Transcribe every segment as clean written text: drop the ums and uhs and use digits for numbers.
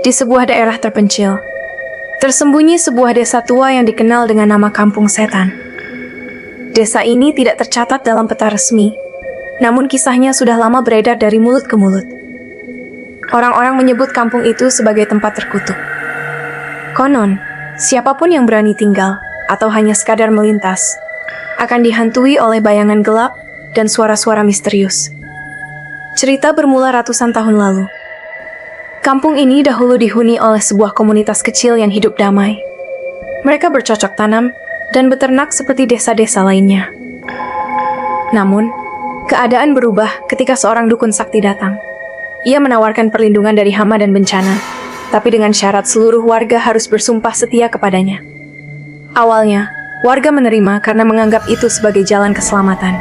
Di sebuah daerah terpencil, tersembunyi sebuah desa tua yang dikenal dengan nama Kampung Setan. Desa ini tidak tercatat dalam peta resmi, namun kisahnya sudah lama beredar dari mulut ke mulut. Orang-orang menyebut kampung itu sebagai tempat terkutuk. Konon, siapapun yang berani tinggal, atau hanya sekadar melintas, akan dihantui oleh bayangan gelap dan suara-suara misterius. Cerita bermula ratusan tahun lalu. Kampung ini dahulu dihuni oleh sebuah komunitas kecil yang hidup damai. Mereka bercocok tanam dan beternak seperti desa-desa lainnya. Namun, keadaan berubah ketika seorang dukun sakti datang. Ia menawarkan perlindungan dari hama dan bencana, tapi dengan syarat seluruh warga harus bersumpah setia kepadanya. Awalnya, warga menerima karena menganggap itu sebagai jalan keselamatan.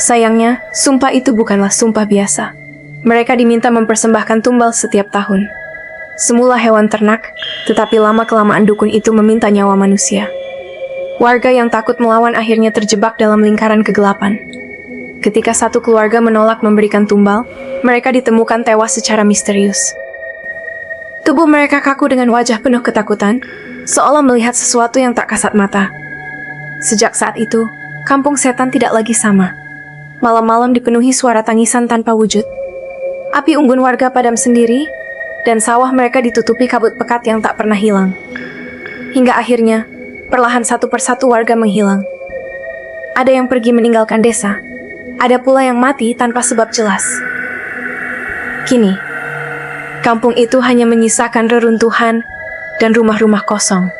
Sayangnya, sumpah itu bukanlah sumpah biasa. Mereka diminta mempersembahkan tumbal setiap tahun. Semula hewan ternak, tetapi lama-kelamaan dukun itu meminta nyawa manusia. Warga yang takut melawan akhirnya terjebak dalam lingkaran kegelapan. Ketika satu keluarga menolak memberikan tumbal, mereka ditemukan tewas secara misterius. Tubuh mereka kaku dengan wajah penuh ketakutan, seolah melihat sesuatu yang tak kasat mata. Sejak saat itu, Kampung Setan tidak lagi sama. Malam-malam dipenuhi suara tangisan tanpa wujud. Api unggun warga padam sendiri, dan sawah mereka ditutupi kabut pekat yang tak pernah hilang. Hingga akhirnya, perlahan satu persatu warga menghilang. Ada yang pergi meninggalkan desa, ada pula yang mati tanpa sebab jelas. Kini, kampung itu hanya menyisakan reruntuhan dan rumah-rumah kosong.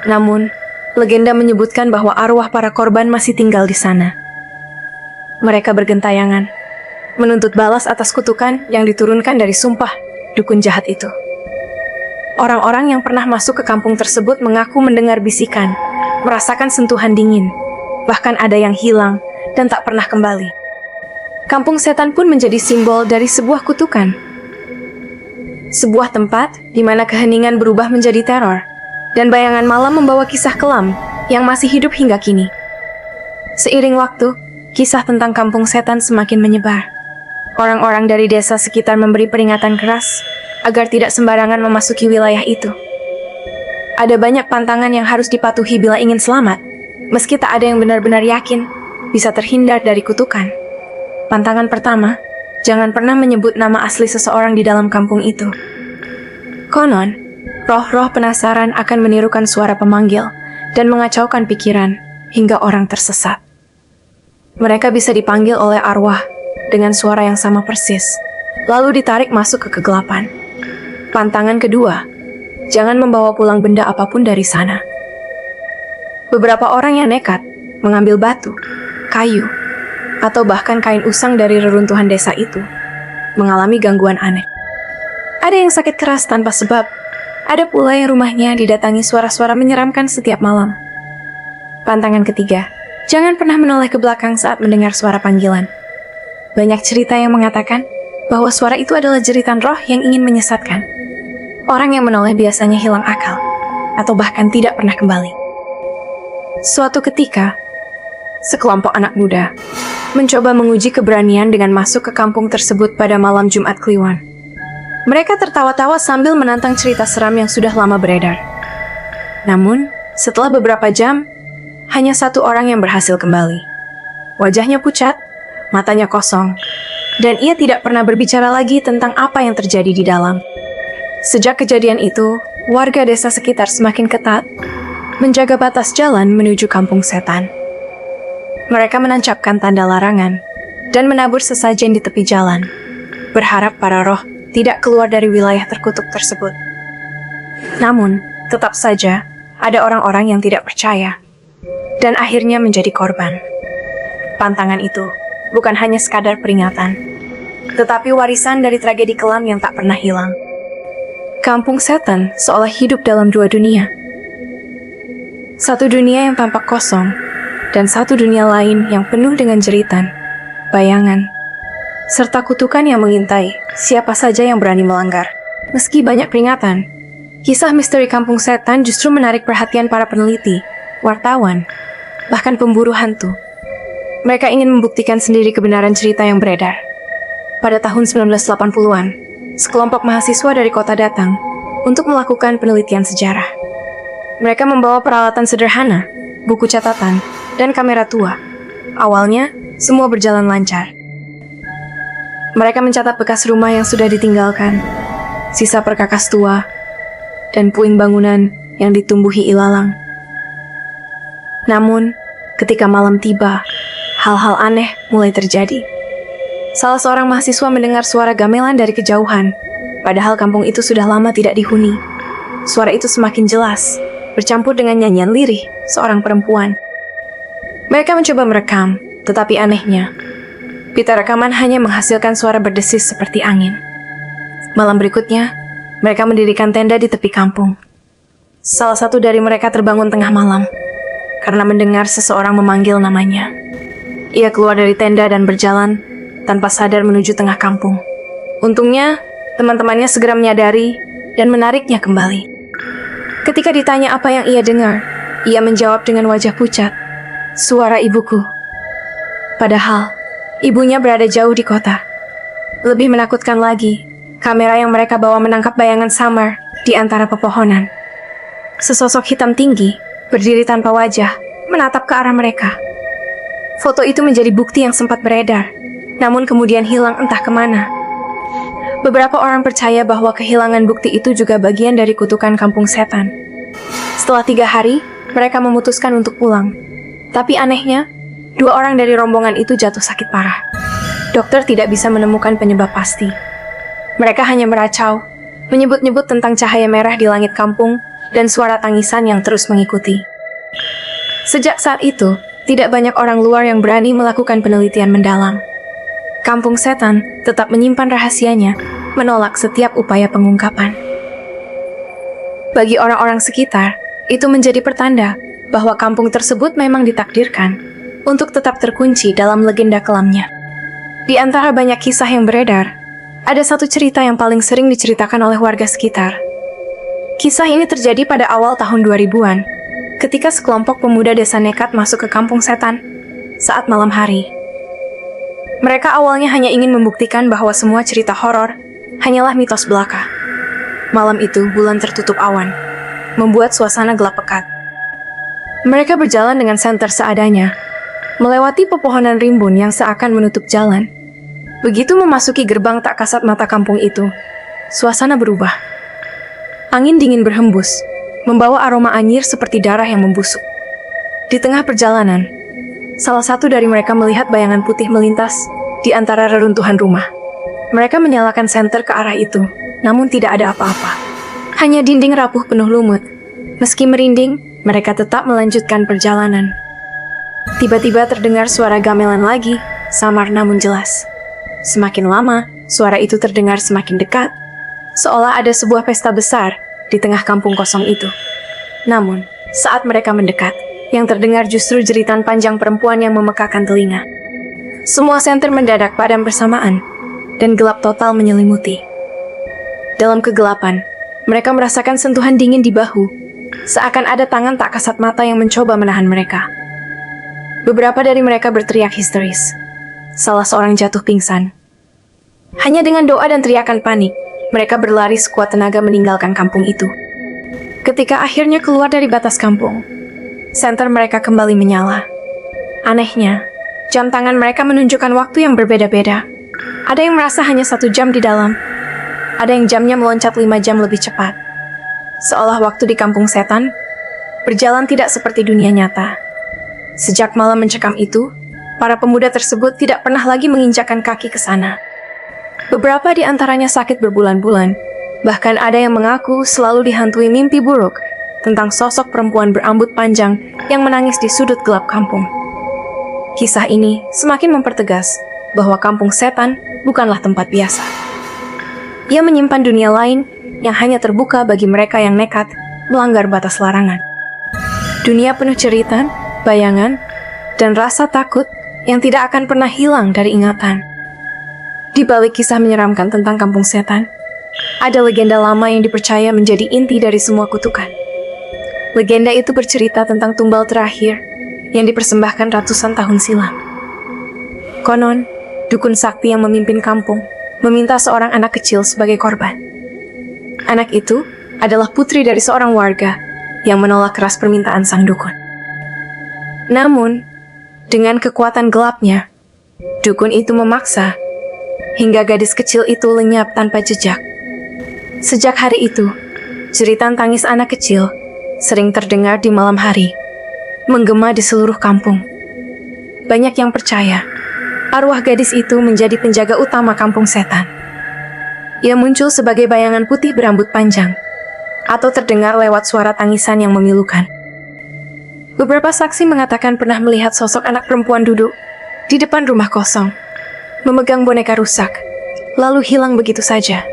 Namun, legenda menyebutkan bahwa arwah para korban masih tinggal di sana. Mereka bergentayangan, menuntut balas atas kutukan yang diturunkan dari sumpah dukun jahat itu. Orang-orang yang pernah masuk ke kampung tersebut mengaku mendengar bisikan, merasakan sentuhan dingin, bahkan ada yang hilang dan tak pernah kembali. Kampung Setan pun menjadi simbol dari sebuah kutukan. Sebuah tempat di mana keheningan berubah menjadi teror, dan bayangan malam membawa kisah kelam yang masih hidup hingga kini. Seiring waktu, kisah tentang Kampung Setan semakin menyebar. Orang-orang dari desa sekitar memberi peringatan keras agar tidak sembarangan memasuki wilayah itu. Ada banyak pantangan yang harus dipatuhi bila ingin selamat, meski tak ada yang benar-benar yakin bisa terhindar dari kutukan. Pantangan pertama, jangan pernah menyebut nama asli seseorang di dalam kampung itu. Konon, roh-roh penasaran akan menirukan suara pemanggil dan mengacaukan pikiran hingga orang tersesat. Mereka bisa dipanggil oleh arwah dengan suara yang sama persis, lalu ditarik masuk ke kegelapan. Pantangan kedua, jangan membawa pulang benda apapun dari sana. Beberapa orang yang nekat mengambil batu, kayu, atau bahkan kain usang dari reruntuhan desa itu mengalami gangguan aneh. Ada yang sakit keras tanpa sebab, ada pula yang rumahnya didatangi suara-suara menyeramkan setiap malam. Pantangan ketiga, jangan pernah menoleh ke belakang saat mendengar suara panggilan. Banyak cerita yang mengatakan bahwa suara itu adalah jeritan roh yang ingin menyesatkan. Orang yang menoleh biasanya hilang akal, atau bahkan tidak pernah kembali. Suatu ketika, sekelompok anak muda mencoba menguji keberanian dengan masuk ke kampung tersebut pada malam Jumat Kliwon. Mereka tertawa-tawa sambil menantang cerita seram yang sudah lama beredar. Namun, setelah beberapa jam, hanya satu orang yang berhasil kembali. Wajahnya pucat, matanya kosong, dan ia tidak pernah berbicara lagi tentang apa yang terjadi di dalam. Sejak kejadian itu, warga desa sekitar semakin ketat menjaga batas jalan menuju Kampung Setan. Mereka menancapkan tanda larangan dan menabur sesajen di tepi jalan, berharap para roh tidak keluar dari wilayah terkutuk tersebut. Namun, tetap saja ada orang-orang yang tidak percaya dan akhirnya menjadi korban. Pantangan itu bukan hanya sekadar peringatan, tetapi warisan dari tragedi kelam yang tak pernah hilang. Kampung Setan seolah hidup dalam dua dunia. Satu dunia yang tampak kosong, dan satu dunia lain yang penuh dengan jeritan, bayangan, serta kutukan yang mengintai siapa saja yang berani melanggar. Meski banyak peringatan, kisah misteri Kampung Setan justru menarik perhatian para peneliti, wartawan, bahkan pemburu hantu. Mereka ingin membuktikan sendiri kebenaran cerita yang beredar. pada tahun 1980-an, sekelompok mahasiswa dari kota datang untuk melakukan penelitian sejarah. Mereka membawa peralatan sederhana, buku catatan, dan kamera tua. Awalnya, semua berjalan lancar. Mereka mencatat bekas rumah yang sudah ditinggalkan, sisa perkakas tua, dan puing bangunan yang ditumbuhi ilalang. Namun, ketika malam tiba, hal-hal aneh mulai terjadi. Salah seorang mahasiswa mendengar suara gamelan dari kejauhan, padahal kampung itu sudah lama tidak dihuni. Suara itu semakin jelas, bercampur dengan nyanyian lirih seorang perempuan. Mereka mencoba merekam, tetapi anehnya, pita rekaman hanya menghasilkan suara berdesis seperti angin. Malam berikutnya, mereka mendirikan tenda di tepi kampung. Salah satu dari mereka terbangun tengah malam karena mendengar seseorang memanggil namanya. Ia keluar dari tenda dan berjalan tanpa sadar menuju tengah kampung. Untungnya, teman-temannya segera menyadari dan menariknya kembali. Ketika ditanya apa yang ia dengar, ia menjawab dengan wajah pucat, "Suara ibuku." Padahal, ibunya berada jauh di kota. Lebih menakutkan lagi, kamera yang mereka bawa menangkap bayangan samar di antara pepohonan. Sesosok hitam tinggi, berdiri tanpa wajah, menatap ke arah mereka. Foto itu menjadi bukti yang sempat beredar, namun kemudian hilang entah kemana. Beberapa orang percaya bahwa kehilangan bukti itu juga bagian dari kutukan kampung setan. Setelah 3 hari, mereka memutuskan untuk pulang. Tapi anehnya, 2 orang dari rombongan itu jatuh sakit parah. Dokter tidak bisa menemukan penyebab pasti. Mereka hanya meracau, menyebut-nyebut tentang cahaya merah di langit kampung dan suara tangisan yang terus mengikuti. Sejak saat itu, tidak banyak orang luar yang berani melakukan penelitian mendalam. Kampung setan tetap menyimpan rahasianya, menolak setiap upaya pengungkapan. Bagi orang-orang sekitar, itu menjadi pertanda bahwa kampung tersebut memang ditakdirkan untuk tetap terkunci dalam legenda kelamnya. Di antara banyak kisah yang beredar, ada satu cerita yang paling sering diceritakan oleh warga sekitar. Kisah ini terjadi pada awal tahun 2000-an, ketika sekelompok pemuda desa nekat masuk ke kampung setan saat malam hari. Mereka awalnya hanya ingin membuktikan bahwa semua cerita horor hanyalah mitos belaka. Malam itu, bulan tertutup awan, membuat suasana gelap pekat. Mereka berjalan dengan senter seadanya, melewati pepohonan rimbun yang seakan menutup jalan. Begitu memasuki gerbang tak kasat mata kampung itu, suasana berubah. Angin dingin berhembus, membawa aroma anyir seperti darah yang membusuk. Di tengah perjalanan, salah satu dari mereka melihat bayangan putih melintas di antara reruntuhan rumah. Mereka menyalakan senter ke arah itu, namun tidak ada apa-apa. Hanya dinding rapuh penuh lumut. Meski merinding, mereka tetap melanjutkan perjalanan. Tiba-tiba terdengar suara gamelan lagi, samar namun jelas. Semakin lama, suara itu terdengar semakin dekat, seolah ada sebuah pesta besar di tengah kampung kosong itu. Namun, saat mereka mendekat, yang terdengar justru jeritan panjang perempuan yang memekakan telinga. Semua senter mendadak padam bersamaan, dan gelap total menyelimuti. Dalam kegelapan, mereka merasakan sentuhan dingin di bahu, seakan ada tangan tak kasat mata yang mencoba menahan mereka. Beberapa dari mereka berteriak histeris. Salah seorang jatuh pingsan. Hanya dengan doa dan teriakan panik, mereka berlari sekuat tenaga meninggalkan kampung itu. Ketika akhirnya keluar dari batas kampung, senter mereka kembali menyala. Anehnya, jam tangan mereka menunjukkan waktu yang berbeda-beda. Ada yang merasa hanya 1 jam di dalam. Ada yang jamnya meloncat 5 jam lebih cepat. Seolah waktu di kampung setan berjalan tidak seperti dunia nyata. Sejak malam mencekam itu, para pemuda tersebut tidak pernah lagi menginjakkan kaki ke sana. Beberapa di antaranya sakit berbulan-bulan. Bahkan ada yang mengaku selalu dihantui mimpi buruk tentang sosok perempuan berambut panjang yang menangis di sudut gelap kampung. Kisah ini semakin mempertegas bahwa kampung setan bukanlah tempat biasa. Ia menyimpan dunia lain yang hanya terbuka bagi mereka yang nekat melanggar batas larangan. Dunia penuh cerita, bayangan, dan rasa takut yang tidak akan pernah hilang dari ingatan. Di balik kisah menyeramkan tentang kampung setan, ada legenda lama yang dipercaya menjadi inti dari semua kutukan. Legenda itu bercerita tentang tumbal terakhir yang dipersembahkan ratusan tahun silam. Konon, dukun sakti yang memimpin kampung, meminta seorang anak kecil sebagai korban. Anak itu adalah putri dari seorang warga yang menolak keras permintaan sang dukun. Namun, dengan kekuatan gelapnya, dukun itu memaksa hingga gadis kecil itu lenyap tanpa jejak. Sejak hari itu, jeritan tangis anak kecil sering terdengar di malam hari, menggema di seluruh kampung. Banyak yang percaya arwah gadis itu menjadi penjaga utama kampung setan. Ia muncul sebagai bayangan putih berambut panjang, atau terdengar lewat suara tangisan yang memilukan. Beberapa saksi mengatakan pernah melihat sosok anak perempuan duduk di depan rumah kosong, memegang boneka rusak, lalu hilang begitu saja.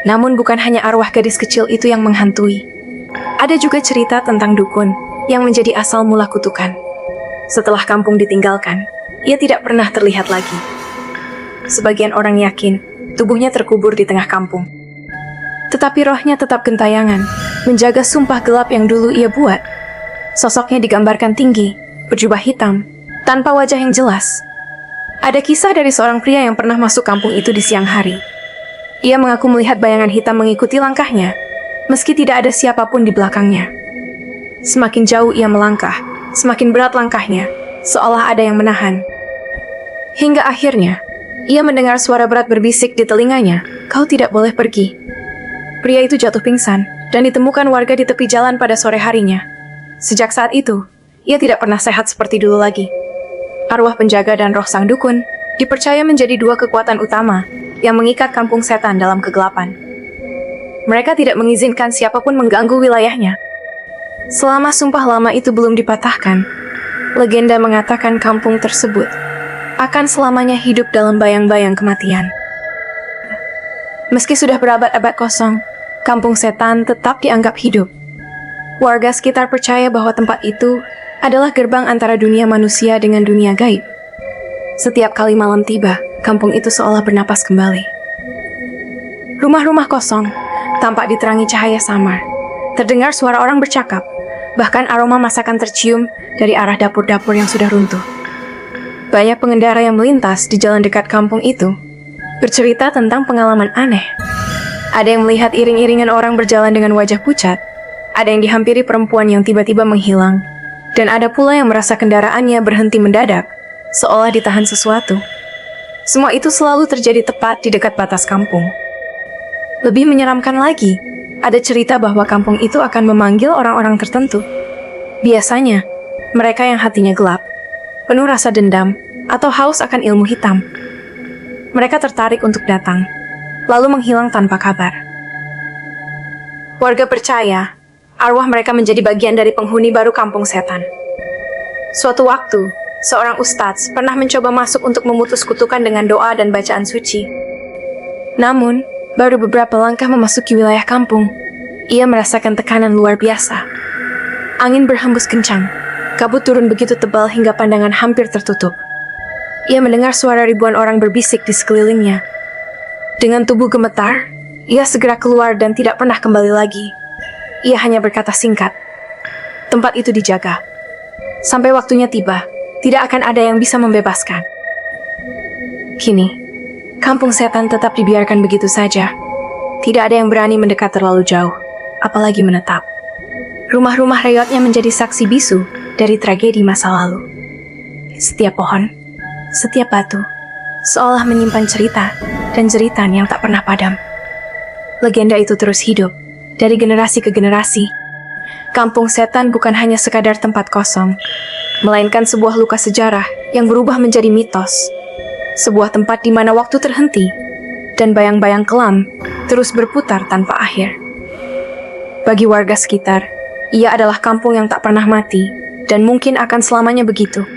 Namun bukan hanya arwah gadis kecil itu yang menghantui. Ada juga cerita tentang dukun yang menjadi asal mula kutukan. Setelah kampung ditinggalkan, ia tidak pernah terlihat lagi. Sebagian orang yakin tubuhnya terkubur di tengah kampung. Tetapi rohnya tetap gentayangan, menjaga sumpah gelap yang dulu ia buat. Sosoknya digambarkan tinggi, berjubah hitam, tanpa wajah yang jelas. Ada kisah dari seorang pria yang pernah masuk kampung itu di siang hari. Ia mengaku melihat bayangan hitam mengikuti langkahnya, meski tidak ada siapapun di belakangnya. Semakin jauh ia melangkah, semakin berat langkahnya, seolah ada yang menahan. Hingga akhirnya, ia mendengar suara berat berbisik di telinganya, "Kau tidak boleh pergi." Pria itu jatuh pingsan dan ditemukan warga di tepi jalan pada sore harinya. Sejak saat itu, ia tidak pernah sehat seperti dulu lagi. Arwah penjaga dan roh sang dukun dipercaya menjadi dua kekuatan utama yang mengikat kampung setan dalam kegelapan. Mereka tidak mengizinkan siapapun mengganggu wilayahnya. Selama sumpah lama itu belum dipatahkan, legenda mengatakan kampung tersebut akan selamanya hidup dalam bayang-bayang kematian. Meski sudah berabad-abad kosong, kampung setan tetap dianggap hidup. Warga sekitar percaya bahwa tempat itu adalah gerbang antara dunia manusia dengan dunia gaib. Setiap kali malam tiba, kampung itu seolah bernapas kembali. Rumah-rumah kosong tampak diterangi cahaya samar. Terdengar suara orang bercakap, bahkan aroma masakan tercium dari arah dapur-dapur yang sudah runtuh. Banyak pengendara yang melintas di jalan dekat kampung itu bercerita tentang pengalaman aneh. Ada yang melihat iring-iringan orang berjalan dengan wajah pucat, ada yang dihampiri perempuan yang tiba-tiba menghilang, dan ada pula yang merasa kendaraannya berhenti mendadak, seolah ditahan sesuatu. Semua itu selalu terjadi tepat di dekat batas kampung. Lebih menyeramkan lagi, ada cerita bahwa kampung itu akan memanggil orang-orang tertentu. Biasanya, mereka yang hatinya gelap, penuh rasa dendam, atau haus akan ilmu hitam. Mereka tertarik untuk datang, lalu menghilang tanpa kabar. Warga percaya arwah mereka menjadi bagian dari penghuni baru kampung setan. Suatu waktu, seorang ustadz pernah mencoba masuk untuk memutus kutukan dengan doa dan bacaan suci. Namun, baru beberapa langkah memasuki wilayah kampung, ia merasakan tekanan luar biasa. Angin berhembus kencang, kabut turun begitu tebal hingga pandangan hampir tertutup. Ia mendengar suara ribuan orang berbisik di sekelilingnya. Dengan tubuh gemetar, ia segera keluar dan tidak pernah kembali lagi. Ia hanya berkata singkat, "Tempat itu dijaga. Sampai waktunya tiba, tidak akan ada yang bisa membebaskan." Kini, kampung setan tetap dibiarkan begitu saja. Tidak ada yang berani mendekat terlalu jauh, apalagi menetap. Rumah-rumah reotnya menjadi saksi bisu dari tragedi masa lalu. Setiap pohon, setiap batu, seolah menyimpan cerita dan jeritan yang tak pernah padam. Legenda itu terus hidup dari generasi ke generasi. Kampung setan bukan hanya sekadar tempat kosong, melainkan sebuah luka sejarah yang berubah menjadi mitos. Sebuah tempat di mana waktu terhenti, dan bayang-bayang kelam terus berputar tanpa akhir. Bagi warga sekitar, ia adalah kampung yang tak pernah mati, dan mungkin akan selamanya begitu.